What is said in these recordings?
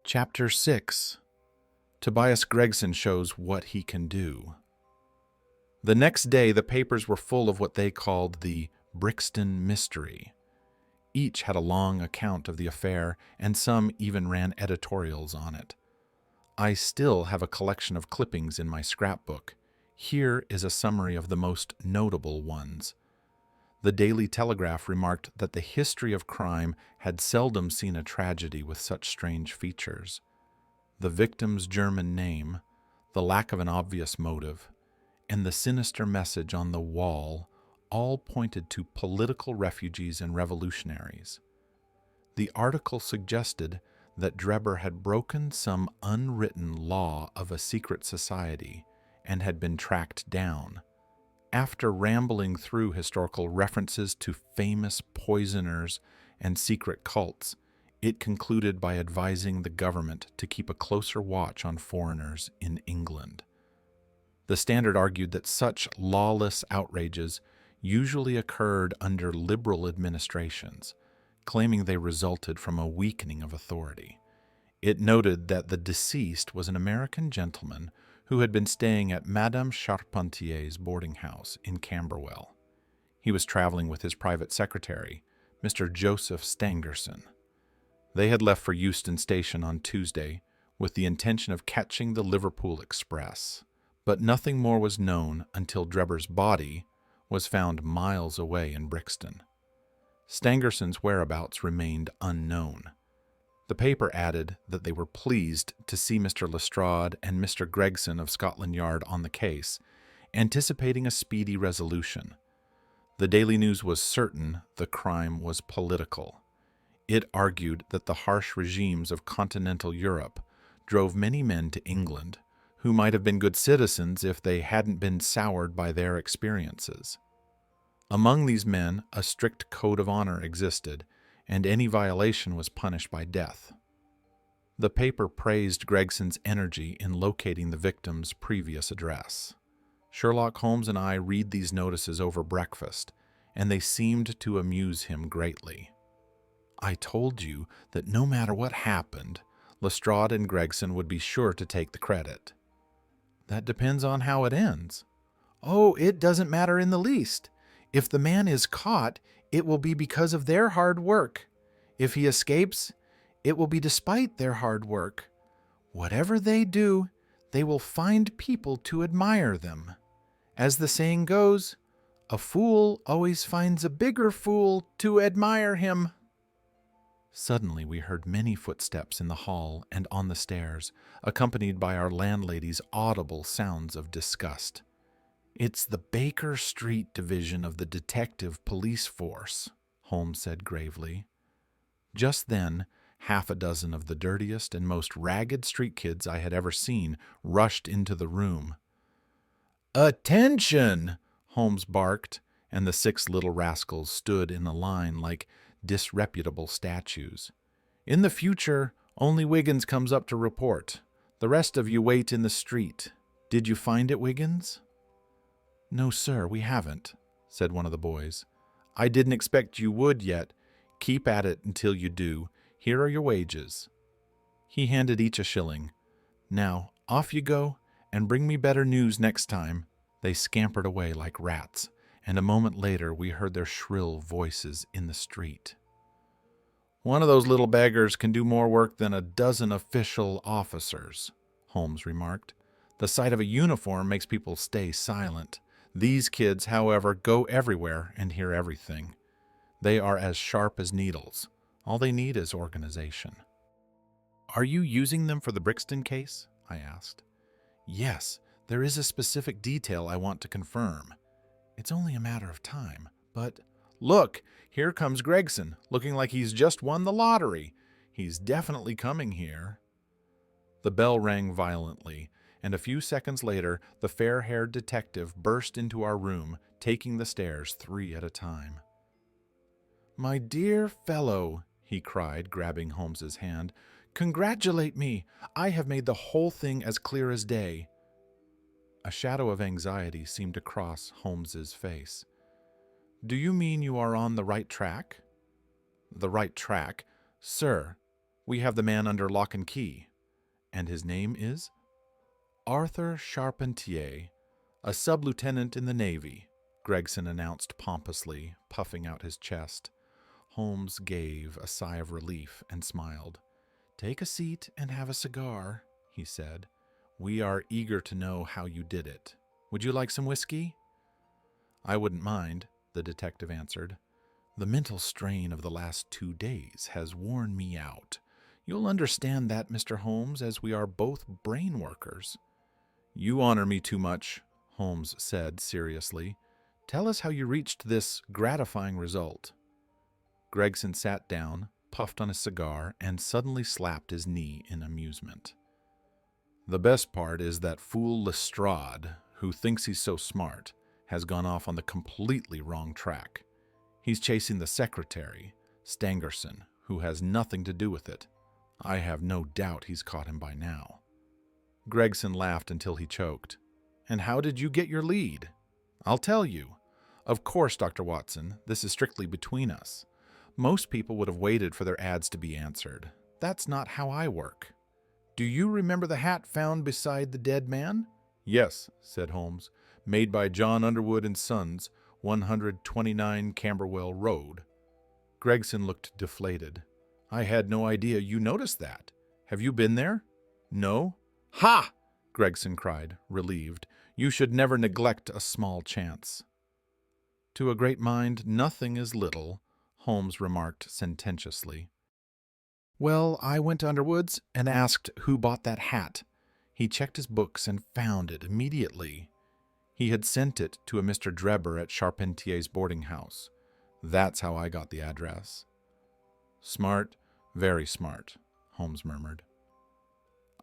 Chapter 6. Tobias Gregson shows what he can do. The next day, the papers were full of what they called the Brixton Mystery. Each had a long account of the affair, and some even ran editorials on it. I still have a collection of clippings in my scrapbook. Here is a summary of the most notable ones. The Daily Telegraph remarked that the history of crime had seldom seen a tragedy with such strange features. The victim's German name, the lack of an obvious motive, and the sinister message on the wall all pointed to political refugees and revolutionaries. The article suggested that Drebber had broken some unwritten law of a secret society and had been tracked down. After rambling through historical references to famous poisoners and secret cults, it concluded by advising the government to keep a closer watch on foreigners in England. The Standard argued that such lawless outrages usually occurred under liberal administrations, claiming they resulted from a weakening of authority. It noted that the deceased was an American gentleman who had been staying at Madame Charpentier's boarding house in Camberwell. He was traveling with his private secretary, Mr. Joseph Stangerson. They had left for Euston Station on Tuesday with the intention of catching the Liverpool Express, but nothing more was known until Drebber's body was found miles away in Brixton. Stangerson's whereabouts remained unknown. The paper added that they were pleased to see Mr. Lestrade and Mr. Gregson of Scotland Yard on the case, anticipating a speedy resolution. The Daily News was certain the crime was political. It argued that the harsh regimes of continental Europe drove many men to England, who might have been good citizens if they hadn't been soured by their experiences. Among these men, a strict code of honor existed, and any violation was punished by death. The paper praised Gregson's energy in locating the victim's previous address. Sherlock Holmes and I read these notices over breakfast, and they seemed to amuse him greatly. I told you that no matter what happened, Lestrade and Gregson would be sure to take the credit. That depends on how it ends. Oh, it doesn't matter in the least. If the man is caught, it will be because of their hard work. If he escapes, it will be despite their hard work. Whatever they do, they will find people to admire them. As the saying goes, a fool always finds a bigger fool to admire him. Suddenly we heard many footsteps in the hall and on the stairs, accompanied by our landlady's audible sounds of disgust. "It's the Baker Street division of the detective police force," Holmes said gravely. Just then, half a dozen of the dirtiest and most ragged street kids I had ever seen rushed into the room. "Attention!" Holmes barked, and the 6 little rascals stood in a line like disreputable statues. "In the future, only Wiggins comes up to report. The rest of you wait in the street. Did you find it, Wiggins?" "No, sir, we haven't," said one of the boys. "I didn't expect you would yet. Keep at it until you do. Here are your wages." He handed each a shilling. "Now, off you go, and bring me better news next time." They scampered away like rats, and a moment later we heard their shrill voices in the street. "One of those little beggars can do more work than a dozen official officers," Holmes remarked. "The sight of a uniform makes people stay silent. These kids, however, go everywhere and hear everything. They are as sharp as needles. All they need is organization." "Are you using them for the Brixton case?" I asked. "Yes, there is a specific detail I want to confirm. It's only a matter of time, but look, here comes Gregson, looking like he's just won the lottery. He's definitely coming here." The bell rang violently, and a few seconds later, the fair-haired detective burst into our room, taking the stairs 3 at a time. "My dear fellow," he cried, grabbing Holmes's hand, "congratulate me. I have made the whole thing as clear as day." A shadow of anxiety seemed to cross Holmes's face. "Do you mean you are on the right track?" "The right track? Sir, We have the man under lock and key. And his name is Arthur Charpentier, a sub-lieutenant in the Navy, Gregson announced pompously, puffing out his chest. Holmes gave a sigh of relief and smiled. "Take a seat and have a cigar," he said. "We are eager to know how you did it. Would you like some whiskey?" "I wouldn't mind," the detective answered. "The mental strain of the last 2 days has worn me out. You'll understand that, Mr. Holmes, as we are both brain workers." "You honor me too much," Holmes said seriously. "Tell us how you reached this gratifying result." Gregson sat down, puffed on his cigar, and suddenly slapped his knee in amusement. "The best part is that fool Lestrade, who thinks he's so smart, has gone off on the completely wrong track. He's chasing the secretary, Stangerson, who has nothing to do with it. I have no doubt he's caught him by now." Gregson laughed until he choked. "And how did you get your lead?" "I'll tell you. Of course, Dr. Watson, this is strictly between us. Most people would have waited for their ads to be answered. That's not how I work. Do you remember the hat found beside the dead man?" "Yes," said Holmes. "Made by John Underwood and Sons, 129 Camberwell Road." Gregson looked deflated. "I had no idea you noticed that. Have you been there?" "No." "Ha!" Gregson cried, relieved. "You should never neglect a small chance." "To a great mind, nothing is little," Holmes remarked sententiously. "Well, I went to Underwood's and asked who bought that hat. He checked his books and found it immediately. He had sent it to a Mr. Drebber at Charpentier's boarding house. That's how I got the address." "Smart, very smart," Holmes murmured.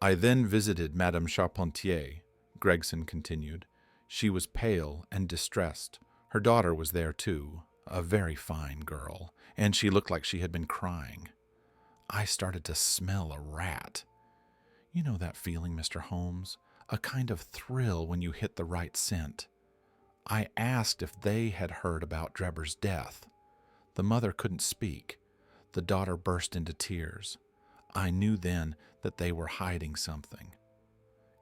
"I then visited Madame Charpentier," Gregson continued. "She was pale and distressed. Her daughter was there, too, a very fine girl, and she looked like she had been crying. I started to smell a rat. You know that feeling, Mr. Holmes? A kind of thrill when you hit the right scent. I asked if they had heard about Drebber's death. The mother couldn't speak. The daughter burst into tears. I knew then that they were hiding something."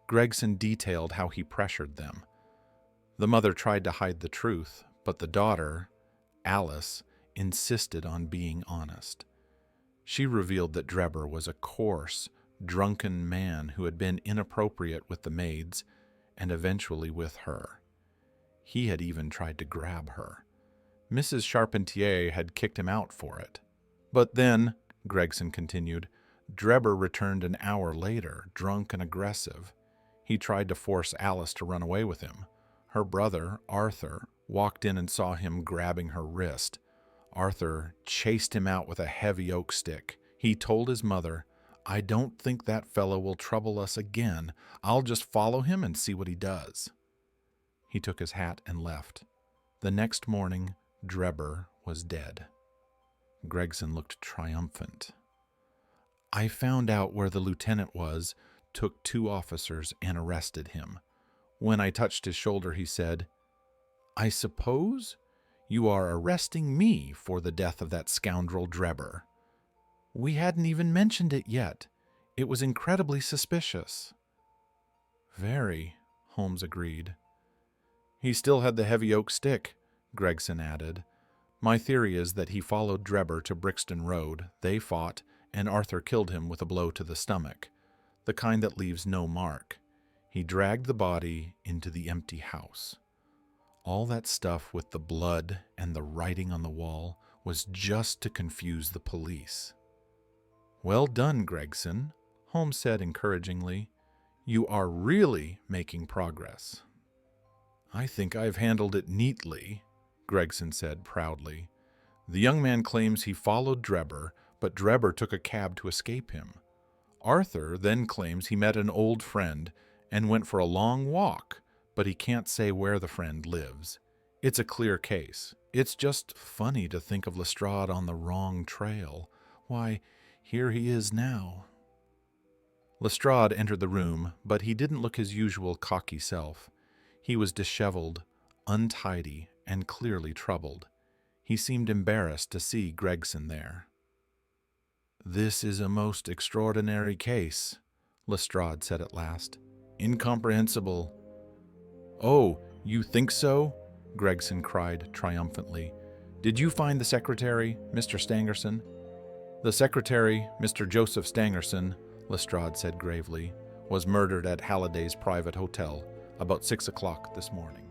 Gregson detailed how he pressured them. The mother tried to hide the truth, but the daughter, Alice, insisted on being honest. She revealed that Drebber was a coarse, drunken man who had been inappropriate with the maids and eventually with her. He had even tried to grab her. Mrs. Charpentier had kicked him out for it. "But then," Gregson continued, "Drebber returned an hour later, drunk and aggressive. He tried to force Alice to run away with him. Her brother, Arthur, walked in and saw him grabbing her wrist. Arthur chased him out with a heavy oak stick. He told his mother, 'I don't think that fellow will trouble us again. I'll just follow him and see what he does.' He took his hat and left. The next morning, Drebber was dead." Gregson looked triumphant. "I found out where the lieutenant was, took 2 officers, and arrested him. When I touched his shoulder, he said, 'I suppose you are arresting me for the death of that scoundrel Drebber.' We hadn't even mentioned it yet. It was incredibly suspicious." "Very," Holmes agreed. "He still had the heavy oak stick," Gregson added. "My theory is that he followed Drebber to Brixton Road, they fought, and Arthur killed him with a blow to the stomach, the kind that leaves no mark. He dragged the body into the empty house. All that stuff with the blood and the writing on the wall was just to confuse the police." "Well done, Gregson," Holmes said encouragingly. "You are really making progress." "I think I've handled it neatly," Gregson said proudly. "The young man claims he followed Drebber, but Drebber took a cab to escape him. Arthur then claims he met an old friend and went for a long walk, but he can't say where the friend lives. It's a clear case. It's just funny to think of Lestrade on the wrong trail. Why, here he is now." Lestrade entered the room, but he didn't look his usual cocky self. He was disheveled, untidy, and clearly troubled. He seemed embarrassed to see Gregson there. "This is a most extraordinary case," Lestrade said at last. "Incomprehensible." "Oh, you think so?" Gregson cried triumphantly. "Did you find the secretary, Mr. Stangerson?" "The secretary, Mr. Joseph Stangerson," Lestrade said gravely, "was murdered at Halliday's private hotel about 6 o'clock this morning."